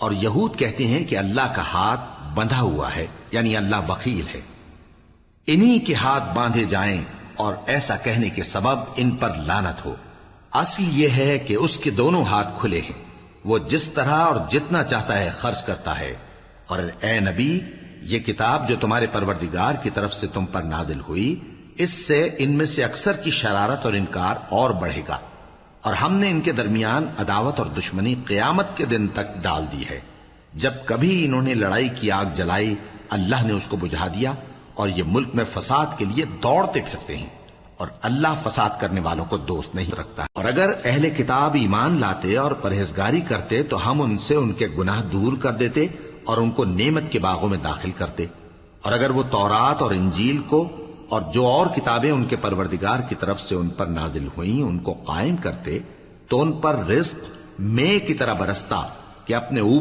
اور یہود کہتے ہیں کہ اللہ کا ہاتھ بندھا ہوا ہے، یعنی اللہ بخیل ہے۔ انہی کے ہاتھ باندھے جائیں اور ایسا کہنے کے سبب ان پر لعنت ہو۔ اصل یہ ہے کہ اس کے دونوں ہاتھ کھلے ہیں، وہ جس طرح اور جتنا چاہتا ہے خرچ کرتا ہے۔ اور اے نبی، یہ کتاب جو تمہارے پروردگار کی طرف سے تم پر نازل ہوئی، اس سے ان میں سے اکثر کی شرارت اور انکار اور بڑھے گا، اور ہم نے ان کے درمیان عداوت اور دشمنی قیامت کے دن تک ڈال دی ہے۔ جب کبھی انہوں نے لڑائی کی آگ جلائی، اللہ نے اس کو بجھا دیا، اور یہ ملک میں فساد کے لیے دوڑتے پھرتے ہیں، اور اللہ فساد کرنے والوں کو دوست نہیں رکھتا۔ اور اگر اہل کتاب ایمان لاتے اور پرہیزگاری کرتے تو ہم ان سے ان کے گناہ دور کر دیتے اور ان کو نعمت کے باغوں میں داخل کرتے۔ اور اگر وہ تورات اور انجیل کو اور جو اور کتابیں ان کے پروردگار کی طرف سے ان پر نازل ہوئیں ان کو قائم کرتے تو ان پر رزق مے کی طرح برستا کہ اپنے اوپر